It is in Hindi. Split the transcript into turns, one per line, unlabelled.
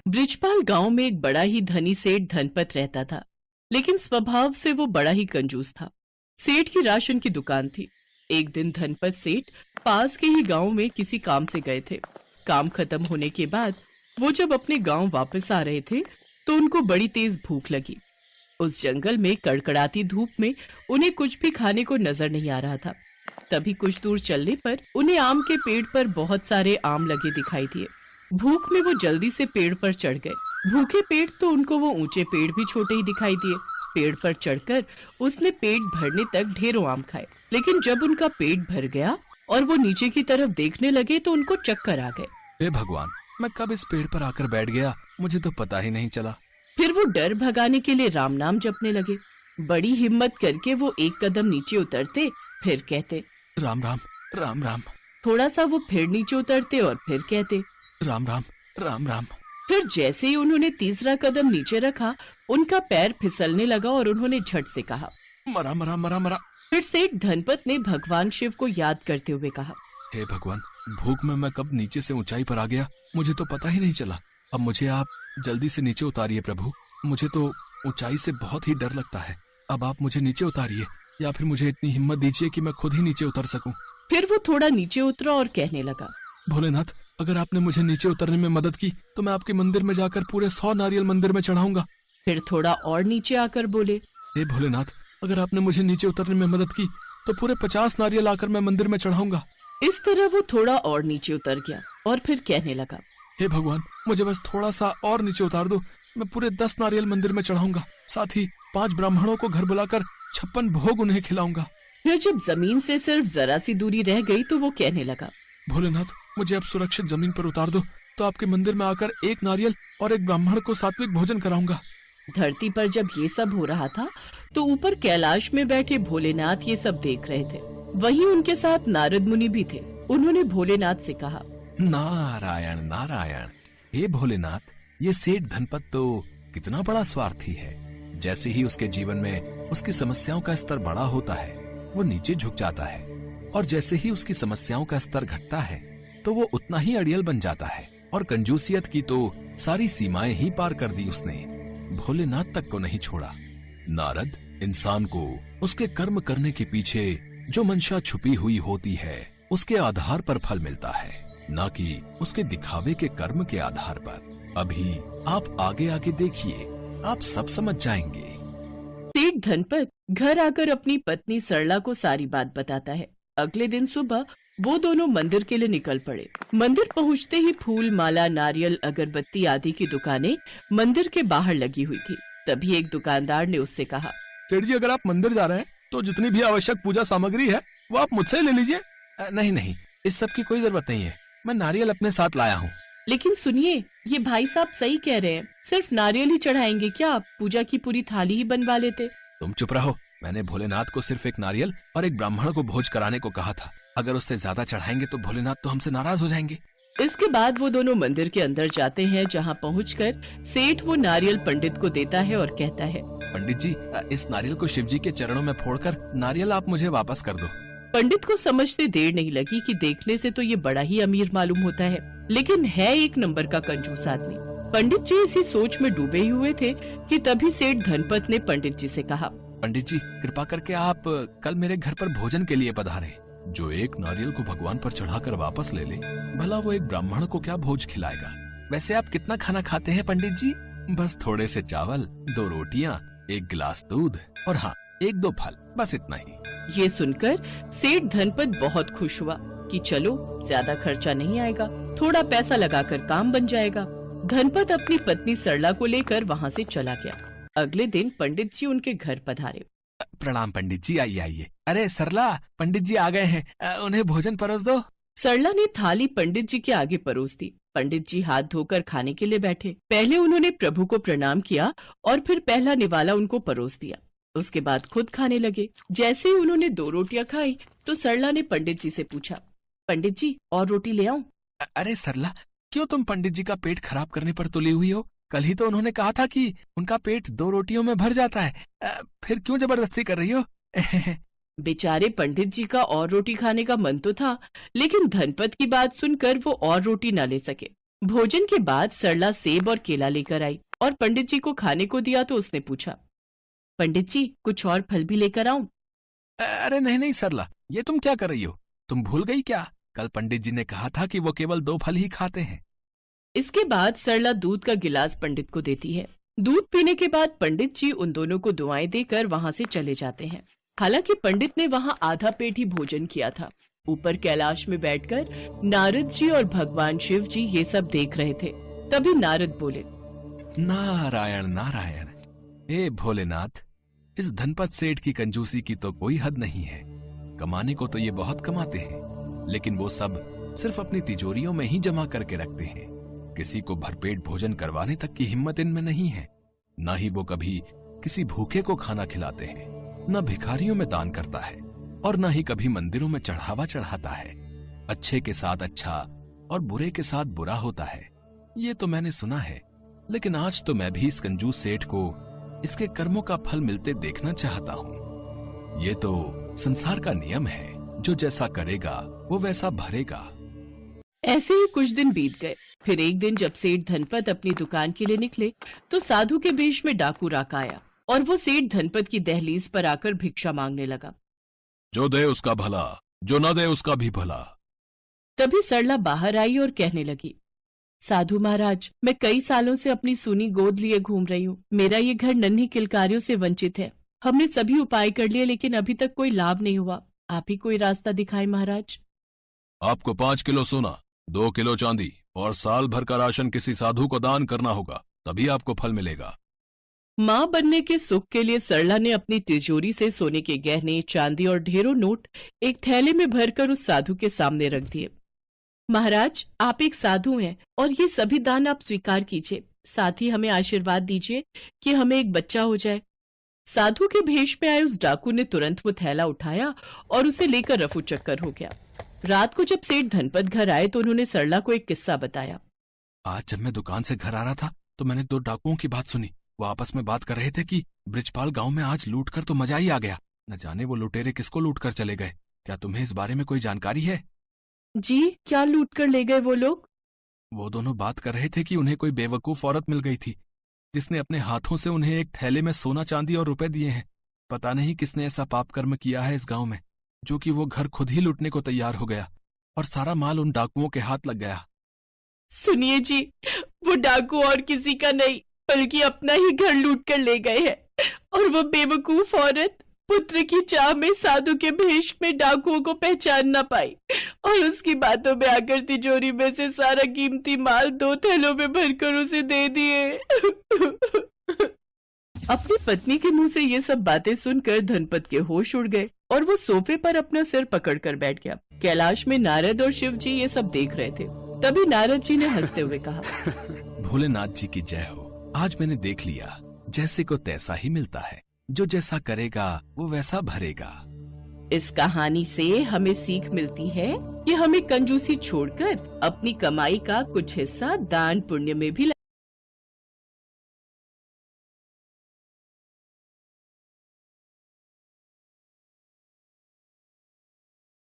ब्रिजपाल गांव में एक बड़ा ही धनी सेठ धनपत रहता था, लेकिन स्वभाव से वो बड़ा ही कंजूस था। सेठ की राशन की दुकान थी। एक दिन धनपत सेठ पास के ही गांव में किसी काम से गए थे। काम खत्म होने के बाद वो जब अपने गांव वापस आ रहे थे तो उनको बड़ी तेज भूख लगी। उस जंगल में कड़कड़ाती धूप में उन्हें कुछ भी खाने को नजर नहीं आ रहा था। तभी कुछ दूर चलने पर उन्हें आम के पेड़ पर बहुत सारे आम लगे दिखाई दिए। भूख में वो जल्दी से पेड़ पर चढ़ गए। भूखे पेट तो उनको वो ऊंचे पेड़ भी छोटे ही दिखाई दिए। पेड़ पर चढ़कर उसने पेट भरने तक ढेरों आम खाए, लेकिन जब उनका पेट भर गया और वो नीचे की तरफ देखने लगे तो उनको चक्कर आ गए।
हे भगवान, मैं कब इस पेड़ पर आकर बैठ गया, मुझे तो पता ही नहीं चला।
फिर वो डर भगाने के लिए राम नाम जपने लगे। बड़ी हिम्मत करके वो एक कदम नीचे उतरते, फिर कहते
राम राम राम राम।
थोड़ा सा वो फिर नीचे उतरते और फिर कहते
राम राम राम राम।
फिर जैसे ही उन्होंने तीसरा कदम नीचे रखा, उनका पैर फिसलने लगा और उन्होंने झट से कहा
मरा मरा मरा मरा।
फिर सेठ धनपत ने भगवान शिव को याद करते हुए कहा,
हे भगवान, भूख में मैं कब नीचे से ऊंचाई पर आ गया, मुझे तो पता ही नहीं चला। अब मुझे आप जल्दी से नीचे उतारिए प्रभु, मुझे तो ऊंचाई से बहुत ही डर लगता है। अब आप मुझे नीचे उतारिए, या फिर मुझे इतनी हिम्मत दीजिए कि मैं खुद ही नीचे उतर सकूं।
फिर वो थोड़ा नीचे उतरा और कहने लगा,
भोलेनाथ, अगर आपने मुझे नीचे उतरने में मदद की तो मैं आपके मंदिर में जाकर पूरे 100 नारियल मंदिर में चढ़ाऊंगा।
फिर थोड़ा और नीचे आकर बोले,
हे भोलेनाथ, अगर आपने मुझे नीचे उतरने में मदद की तो पूरे 50 नारियल आकर मैं मंदिर में चढ़ाऊंगा।
इस तरह वो थोड़ा और नीचे उतर गया और फिर कहने लगा,
हे भगवान, मुझे बस थोड़ा सा और नीचे उतार दो, मैं पूरे 10 नारियल मंदिर में चढ़ाऊंगा। साथ ही 5 ब्राह्मणों को घर बुलाकर 56 भोग उन्हें खिलाऊंगा।
फिर जब जमीन से सिर्फ जरा सी दूरी रह गई तो वो कहने लगा,
भोलेनाथ, मुझे अब सुरक्षित जमीन पर उतार दो, तो आपके मंदिर में आकर 1 नारियल और 1 ब्राह्मण को सात्विक भोजन कराऊंगा।
धरती पर जब ये सब हो रहा था तो ऊपर कैलाश में बैठे भोलेनाथ ये सब देख रहे थे। वहीं उनके साथ नारद मुनि भी थे। उन्होंने भोलेनाथ से कहा,
नारायण नारायण। हे भोलेनाथ, ये सेठ धनपत तो कितना बड़ा स्वार्थी है। जैसे ही उसके जीवन में उसकी समस्याओं का स्तर बड़ा होता है वो नीचे झुक जाता है, और जैसे ही उसकी समस्याओं का स्तर घटता है तो वो उतना ही अड़ियल बन जाता है। और कंजूसियत की तो सारी सीमाएं ही पार कर दी उसने, भोलेनाथ तक को नहीं छोड़ा। नारद, इंसान को उसके कर्म करने के पीछे जो मंशा छुपी हुई होती है उसके आधार पर फल मिलता है, न कि उसके दिखावे के कर्म के आधार पर। अभी आप आगे आगे देखिए, आप सब समझ जाएंगे।
सेठ धनपत घर आकर अपनी पत्नी सरला को सारी बात बताता है। अगले दिन सुबह वो दोनों मंदिर के लिए निकल पड़े। मंदिर पहुंचते ही फूल, माला, नारियल, अगरबत्ती आदि की दुकानें मंदिर के बाहर लगी हुई थी। तभी एक दुकानदार ने उससे कहा,
सेठ जी, अगर आप मंदिर जा रहे हैं तो जितनी भी आवश्यक पूजा सामग्री है वो आप मुझसे ले लीजिए। नहीं नहीं, इस सब की कोई जरूरत नहीं है, मैं नारियल अपने साथ लाया हूँ।
लेकिन सुनिए, ये भाई साहब सही कह रहे हैं, सिर्फ नारियल ही चढ़ाएंगे क्या? आप पूजा की पूरी थाली ही बनवा लेते।
तुम चुप रहो, मैंने भोलेनाथ को सिर्फ 1 नारियल और 1 ब्राह्मण को भोज कराने को कहा था। अगर उससे ज्यादा चढ़ाएंगे तो भोलेनाथ तो हमसे नाराज हो जाएंगे।
इसके बाद वो दोनों मंदिर के अंदर जाते हैं, जहाँ पहुंचकर सेठ वो नारियल पंडित को देता है और कहता है,
पंडित जी, इस नारियल को शिव जी के चरणों में फोड़कर नारियल आप मुझे वापस कर दो।
पंडित को समझते देर नहीं लगी कि देखने से तो ये बड़ा ही अमीर मालूम होता है, लेकिन है एक नंबर का कंजूस आदमी। पंडित जी इसी सोच में डूबे ही हुए थे कि तभी सेठ धनपत ने पंडित जी से कहा,
पंडित जी, कृपा करके आप कल मेरे घर पर भोजन के लिए पधारें। जो 1 नारियल को भगवान पर चढ़ाकर वापस ले ले, भला वो 1 ब्राह्मण को क्या भोज खिलाएगा। वैसे आप कितना खाना खाते हैं पंडित जी? बस थोड़े से चावल, 2 रोटियां, 1 गिलास दूध और हाँ 1-2 फल, बस इतना ही।
ये सुनकर सेठ धनपत बहुत खुश हुआ कि चलो ज्यादा खर्चा नहीं आएगा, थोड़ा पैसा लगाकर काम बन जाएगा। धनपत अपनी पत्नी सरला को लेकर वहाँ से चला गया। अगले दिन पंडित जी उनके घर पधारे।
प्रणाम पंडित जी, आइए आइए। अरे सरला, पंडित जी आ गए हैं, उन्हें भोजन परोस दो।
सरला ने थाली पंडित जी के आगे परोस दी। पंडित जी हाथ धोकर खाने के लिए बैठे। पहले उन्होंने प्रभु को प्रणाम किया और फिर पहला निवाला उनको परोस दिया। उसके बाद खुद खाने लगे। जैसे ही उन्होंने 2 रोटियां खाई तो सरला ने पंडित जी से पूछा, पंडित जी और रोटी ले आऊं?
अरे सरला, क्यों तुम पंडित जी का पेट खराब करने पर तुली हुई हो? कल ही तो उन्होंने कहा था कि उनका पेट 2 रोटियों में भर जाता है, फिर क्यों जबरदस्ती कर रही हो?
बेचारे पंडित जी का और रोटी खाने का मन तो था, लेकिन धनपत की बात सुनकर वो और रोटी न ले सके। भोजन के बाद सरला सेब और केला लेकर आई और पंडित जी को खाने को दिया तो उसने पूछा, पंडित जी कुछ और फल भी लेकर आऊं?
अरे नहीं नहीं सरला, ये तुम क्या कर रही हो? तुम भूल गई क्या? कल पंडित जी ने कहा था कि वो केवल 2 फल ही खाते हैं।
इसके बाद सरला दूध का गिलास पंडित को देती है। दूध पीने के बाद पंडित जी उन दोनों को दुआएं देकर वहां से चले जाते हैं। हालांकि पंडित ने वहां आधा पेट ही भोजन किया था। ऊपर कैलाश में बैठकर नारद जी और भगवान शिव जी ये सब देख रहे थे। तभी नारद बोले,
नारायण नारायण, हे भोलेनाथ, इस धनपत सेठ की कंजूसी की तो कोई हद नहीं है। कमाने को तो ये बहुत कमाते हैं, लेकिन वो सब सिर्फ अपनी तिजोरियों में ही जमा करके रखते हैं। किसी को भरपेट भोजन करवाने तक की हिम्मत इनमें नहीं है। न ही वो कभी किसी भूखे को खाना खिलाते हैं, न भिखारियों में दान करता है और न ही कभी मंदिरों में चढ़ावा चढ़ाता है। अच्छे के साथ अच्छा और बुरे के साथ बुरा होता है, ये तो मैंने सुना है। लेकिन आज तो मैं भी इस कंजूस सेठ को इसके कर्मों का फल मिलते देखना चाहता हूँ। ये तो संसार का नियम है, जो जैसा करेगा वो वैसा भरेगा।
ऐसे ही कुछ दिन बीत गए। फिर एक दिन जब सेठ धनपत अपनी दुकान के लिए निकले तो साधु के वेश में डाकू राका आया और वो सेठ धनपत की दहलीज पर आकर भिक्षा मांगने लगा।
जो दे उसका भला, जो न दे उसका भी भला।
तभी सरला बाहर आई और कहने लगी, साधु महाराज, मैं कई सालों से अपनी सूनी गोद लिए घूम रही हूँ। मेरा ये घर नन्ही किलकारियों से वंचित है। हमने सभी उपाय कर लिए लेकिन अभी तक कोई लाभ नहीं हुआ। आप ही कोई रास्ता दिखाए महाराज।
आपको 5 किलो सोना, 2 किलो चांदी और साल भर का राशन किसी साधु को दान करना होगा, तभी आपको फल मिलेगा।
माँ बनने के सुख के लिए सरला ने अपनी तिजोरी से सोने के गहने, चांदी और ढेरों नोट एक थैले में भरकर उस साधु के सामने रख दिए। महाराज, आप एक साधु हैं और ये सभी दान आप स्वीकार कीजिए। साथ ही हमें आशीर्वाद दीजिए कि हमें एक बच्चा हो जाए। साधु के भेष में आए उस डाकू ने तुरंत वो थैला उठाया और उसे लेकर रफू चक्कर हो गया। रात को जब सेठ धनपत घर आए तो उन्होंने सरला को एक किस्सा बताया।
आज जब मैं दुकान से घर आ रहा था तो मैंने 2 डाकुओं की बात सुनी। वो आपस में बात कर रहे थे कि ब्रिजपाल गांव में आज लूट कर तो मजा ही आ गया। न जाने वो लुटेरे किसको लूट कर चले गए। क्या तुम्हें इस बारे में कोई जानकारी है?
जी, क्या लूट कर ले गए वो लोग?
वो दोनों बात कर रहे थे कि उन्हें कोई बेवकूफ औरत मिल गई थी, जिसने अपने हाथों से उन्हें एक थैले में सोना चांदी और रुपए दिए हैं। पता नहीं किसने ऐसा पाप कर्म किया है इस गांव में, जो कि वो घर खुद ही लूटने को तैयार हो गया और सारा माल उन डाकुओं के हाथ लग गया।
सुनिए जी, वो डाकू और किसी का नहीं बल्कि अपना ही घर लूट कर ले गए हैं। और वो बेवकूफ औरत पुत्र की चाह में साधु के भेष में डाकुओं को पहचान न पाई और उसकी बातों में आकर तिजोरी में से सारा कीमती माल 2 थैलों में भरकर उसे दे दिए। अपनी पत्नी के मुंह से ये सब बातें सुनकर धनपत के होश उड़ गए और वो सोफे पर अपना सिर पकड़कर बैठ गया। कैलाश में नारद और शिव जी ये सब देख रहे थे। तभी नारद जी ने हंसते हुए कहा,
भोलेनाथ जी की जय हो। आज मैंने देख लिया, जैसे को तैसा ही मिलता है। जो जैसा करेगा वो वैसा भरेगा।
इस कहानी से हमें सीख मिलती है कि हमें कंजूसी छोड़कर अपनी कमाई का कुछ हिस्सा दान पुण्य में भी